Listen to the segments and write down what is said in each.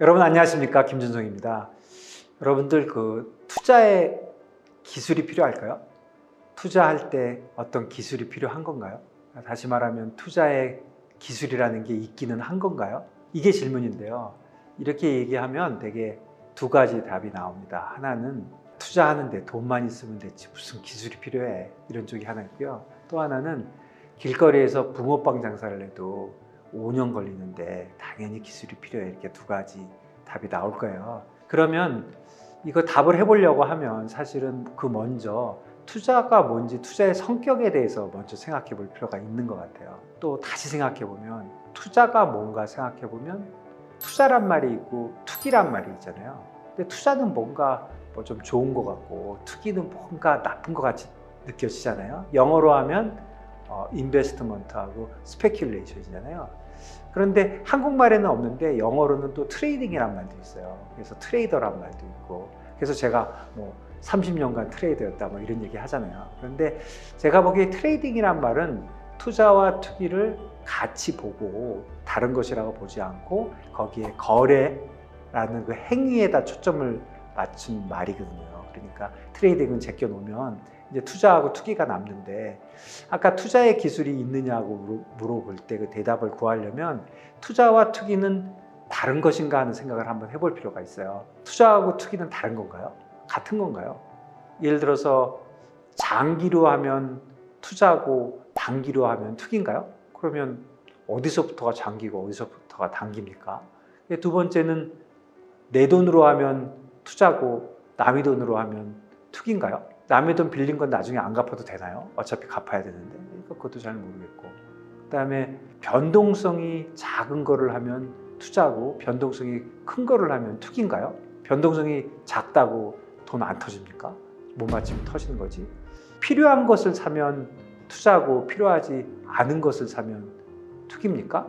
여러분 안녕하십니까, 김준성입니다. 여러분들 투자에 기술이 필요할까요? 투자할 때 어떤 기술이 필요한 건가요? 다시 말하면 투자에 기술이라는 게 있기는 한 건가요? 이게 질문인데요. 이렇게 얘기하면 되게 두 가지 답이 나옵니다. 하나는 투자하는데 돈만 있으면 됐지 무슨 기술이 필요해, 이런 쪽이 하나 있고요. 또 하나는 길거리에서 붕어빵 장사를 해도 5년 걸리는데 당연히 기술이 필요해, 이렇게 두 가지 답이 나올 거예요. 그러면 이거 답을 해보려고 하면 사실은 먼저 투자가 뭔지, 투자의 성격에 대해서 먼저 생각해 볼 필요가 있는 것 같아요. 또 다시 생각해 보면 투자가 뭔가 생각해 보면 투자란 말이 있고 투기란 말이 있잖아요. 근데 투자는 뭔가 좀 좋은 것 같고 투기는 뭔가 나쁜 것 같이 느껴지잖아요. 영어로 하면 인베스트먼트하고 스페큘레이션이잖아요. 그런데 한국말에는 없는데 영어로는 또 트레이딩이란 말도 있어요. 그래서 트레이더란 말도 있고, 그래서 제가 30년간 트레이더였다 이런 얘기 하잖아요. 그런데 제가 보기에 트레이딩이란 말은 투자와 투기를 같이 보고 다른 것이라고 보지 않고 거기에 거래라는 그 행위에다 초점을 맞춘 말이거든요. 그러니까 트레이딩은 제껴놓으면 이제 투자하고 투기가 남는데, 아까 투자의 기술이 있느냐고 물어볼 때 그 대답을 구하려면 투자와 투기는 다른 것인가 하는 생각을 한번 해볼 필요가 있어요. 투자하고 투기는 다른 건가요? 같은 건가요? 예를 들어서 장기로 하면 투자고 단기로 하면 투기인가요? 그러면 어디서부터가 장기고 어디서부터가 단기입니까? 두 번째는 내 돈으로 하면 투자고 남의 돈으로 하면 투기인가요? 남의 돈 빌린 건 나중에 안 갚아도 되나요? 어차피 갚아야 되는데. 그것도 잘 모르겠고. 그다음에 변동성이 작은 거를 하면 투자고 변동성이 큰 거를 하면 투기인가요? 변동성이 작다고 돈 안 터집니까? 못 맞추면 터지는 거지. 필요한 것을 사면 투자고 필요하지 않은 것을 사면 투기입니까?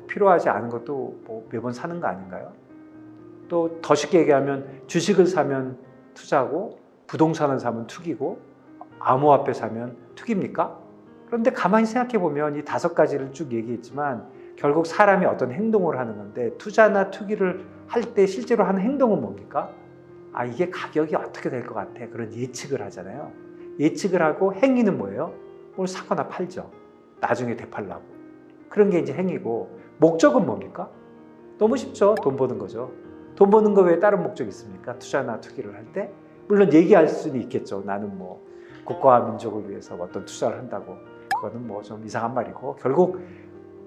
필요하지 않은 것도 매번 사는 거 아닌가요? 또 더 쉽게 얘기하면 주식을 사면 투자고 부동산을 사면 투기고 암호화폐 사면 투기입니까? 그런데 가만히 생각해 보면 이 5가지를 쭉 얘기했지만 결국 사람이 어떤 행동을 하는 건데, 투자나 투기를 할 때 실제로 하는 행동은 뭡니까? 이게 가격이 어떻게 될 것 같아, 그런 예측을 하잖아요. 예측을 하고 행위는 뭐예요? 뭘 사거나 팔죠. 나중에 되팔라고. 그런 게 이제 행위고, 목적은 뭡니까? 너무 쉽죠. 돈 버는 거죠. 돈 버는 거 외에 다른 목적이 있습니까? 투자나 투기를 할 때? 물론 얘기할 수는 있겠죠. 나는 국가와 민족을 위해서 어떤 투자를 한다고. 그거는 좀 이상한 말이고, 결국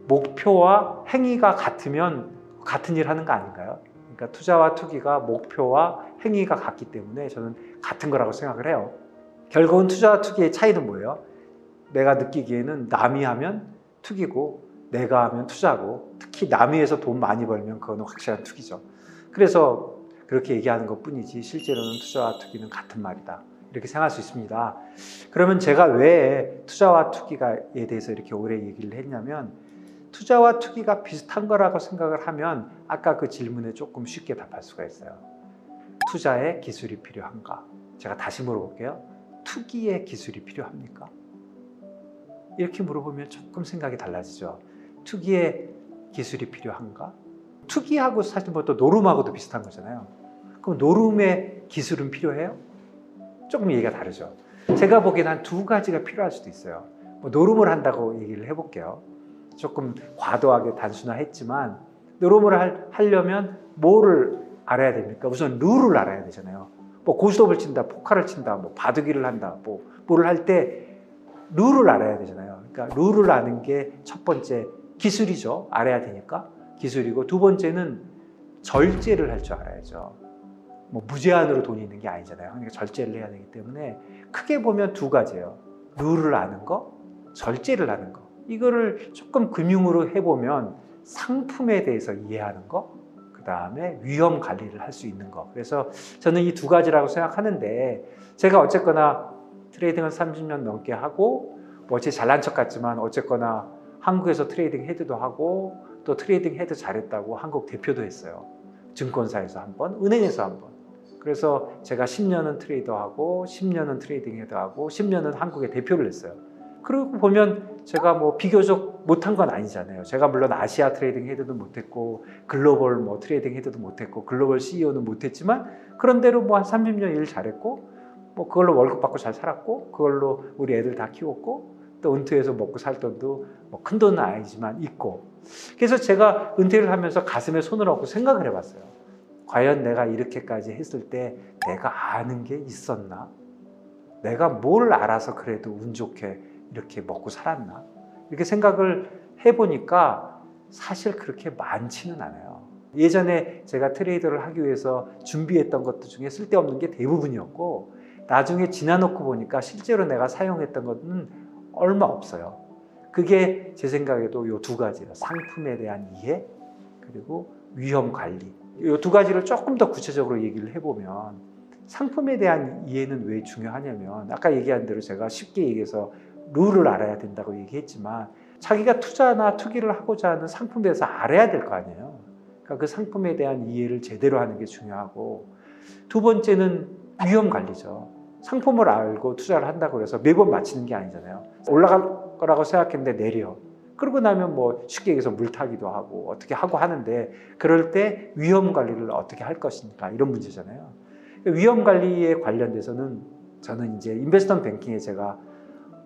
목표와 행위가 같으면 같은 일 하는 거 아닌가요? 그러니까 투자와 투기가 목표와 행위가 같기 때문에 저는 같은 거라고 생각을 해요. 결국은 투자와 투기의 차이는 뭐예요? 내가 느끼기에는 남이 하면 투기고 내가 하면 투자고, 특히 남이 해서 돈 많이 벌면 그거는 확실한 투기죠. 그래서 그렇게 얘기하는 것 뿐이지 실제로는 투자와 투기는 같은 말이다, 이렇게 생각할 수 있습니다. 그러면 제가 왜 투자와 투기에 대해서 이렇게 오래 얘기를 했냐면, 투자와 투기가 비슷한 거라고 생각을 하면 아까 그 질문에 조금 쉽게 답할 수가 있어요. 투자에 기술이 필요한가? 제가 다시 물어볼게요. 투기에 기술이 필요합니까? 이렇게 물어보면 조금 생각이 달라지죠. 투기에 기술이 필요한가? 투기하고 사실 또 노름하고도 비슷한 거잖아요. 그럼 노름에 기술은 필요해요? 조금 얘기가 다르죠. 제가 보기엔 한 2가지가 필요할 수도 있어요. 노름을 한다고 얘기를 해볼게요. 조금 과도하게 단순화했지만, 노름을 하려면 뭐를 알아야 됩니까? 우선 룰을 알아야 되잖아요. 고스톱을 친다, 포카를 친다, 바둑이를 한다, 뭐를 할 때 룰을 알아야 되잖아요. 그러니까 룰을 아는 게 첫 번째 기술이죠. 알아야 되니까 기술이고, 두 번째는 절제를 할 줄 알아야죠. 무제한으로 돈이 있는 게 아니잖아요. 그러니까 절제를 해야 되기 때문에 크게 보면 2가지예요. 룰을 아는 거, 절제를 하는 거. 이거를 조금 금융으로 해보면 상품에 대해서 이해하는 거, 그 다음에 위험 관리를 할 수 있는 거. 그래서 저는 이 2가지라고 생각하는데, 제가 어쨌거나 트레이딩을 30년 넘게 하고 제 잘난 척 같지만 어쨌거나 한국에서 트레이딩 헤드도 하고 또 트레이딩 헤드 잘했다고 한국 대표도 했어요. 증권사에서 한 번, 은행에서 한 번. 그래서 제가 10년은 트레이더하고 10년은 트레이딩 헤드하고 10년은 한국의 대표를 했어요. 그러고 보면 제가 비교적 못한 건 아니잖아요. 제가 물론 아시아 트레이딩 헤드도 못했고 글로벌 뭐 트레이딩 헤드도 못했고 글로벌 CEO는 못했지만 그런대로 뭐 한 30년 일 잘했고 뭐 그걸로 월급 받고 잘 살았고 그걸로 우리 애들 다 키웠고 또 은퇴해서 먹고 살 돈도 뭐 큰 돈은 아니지만 있고 그래서 제가 은퇴를 하면서 가슴에 손을 얹고 생각을 해봤어요. 과연 내가 이렇게까지 했을 때 내가 아는 게 있었나? 내가 뭘 알아서 그래도 운 좋게 이렇게 먹고 살았나? 이렇게 생각을 해보니까 사실 그렇게 많지는 않아요. 예전에 제가 트레이더를 하기 위해서 준비했던 것들 중에 쓸데없는 게 대부분이었고 나중에 지나놓고 보니까 실제로 내가 사용했던 것은 얼마 없어요. 그게 제 생각에도 이 두 가지예요. 상품에 대한 이해 그리고 위험 관리. 이 두 가지를 조금 더 구체적으로 얘기를 해보면 상품에 대한 이해는 왜 중요하냐면 아까 얘기한 대로 제가 쉽게 얘기해서 룰을 알아야 된다고 얘기했지만 자기가 투자나 투기를 하고자 하는 상품에 대해서 알아야 될 거 아니에요. 그러니까 그 상품에 대한 이해를 제대로 하는 게 중요하고 두 번째는 위험 관리죠. 상품을 알고 투자를 한다고 해서 매번 맞히는 게 아니잖아요. 올라갈 거라고 생각했는데 내려. 그러고 나면 뭐 쉽게 얘기해서 물타기도 하고 어떻게 하고 하는데 그럴 때 위험 관리를 어떻게 할 것인가 이런 문제잖아요. 위험 관리에 관련돼서는 저는 이제 인베스트먼트 뱅킹에 제가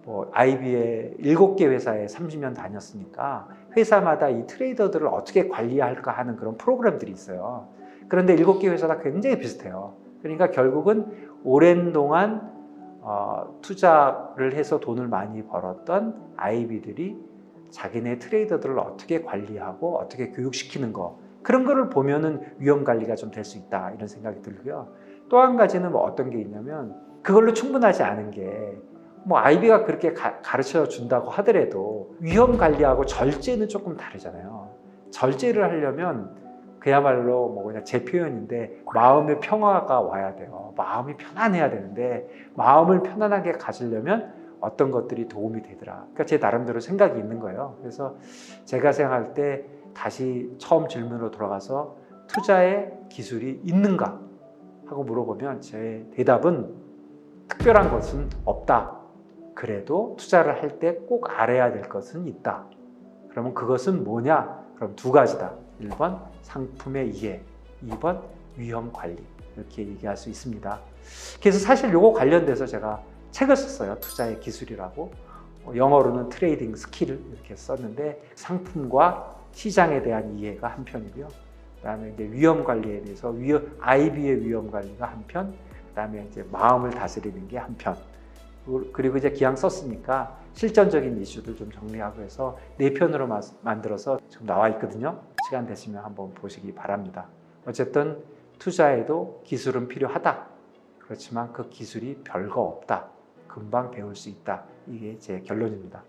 뭐 IB의 7개 회사에 30년 다녔으니까 회사마다 이 트레이더들을 어떻게 관리할까 하는 그런 프로그램들이 있어요. 그런데 7개 회사 다 굉장히 비슷해요. 그러니까 결국은 오랜 동안 투자를 해서 돈을 많이 벌었던 IB들이 자기네 트레이더들을 어떻게 관리하고 어떻게 교육시키는 거 그런 거를 보면은 위험 관리가 좀 될 수 있다 이런 생각이 들고요. 또 한 가지는 뭐 어떤 게 있냐면 그걸로 충분하지 않은 게 뭐 IB가 그렇게 가르쳐 준다고 하더라도 위험 관리하고 절제는 조금 다르잖아요. 절제를 하려면 그야말로 뭐 그냥 제 표현인데 마음의 평화가 와야 돼요. 마음이 편안해야 되는데 마음을 편안하게 가지려면 어떤 것들이 도움이 되더라. 그러니까 제 나름대로 생각이 있는 거예요. 그래서 제가 생각할 때 다시 처음 질문으로 돌아가서 투자의 기술이 있는가 하고 물어보면 제 대답은 특별한 것은 없다. 그래도 투자를 할 때 꼭 알아야 될 것은 있다. 그러면 그것은 뭐냐? 그럼 두 가지다. 1번 상품의 이해, 2번 위험 관리 이렇게 얘기할 수 있습니다. 그래서 사실 요거 관련돼서 제가 책을 썼어요. 투자의 기술이라고. 영어로는 트레이딩 스킬을 이렇게 썼는데 상품과 시장에 대한 이해가 한 편이고요. 그다음에 이제 위험 관리에 대해서 IB의 위험 관리가 한 편, 그다음에 이제 마음을 다스리는 게 한 편. 그리고 이제 기왕 썼으니까 실전적인 이슈들 좀 정리하고 해서 4편으로 만들어서 지금 나와 있거든요. 시간 되시면 한번 보시기 바랍니다. 어쨌든 투자에도 기술은 필요하다. 그렇지만 그 기술이 별거 없다. 금방 배울 수 있다. 이게 제 결론입니다.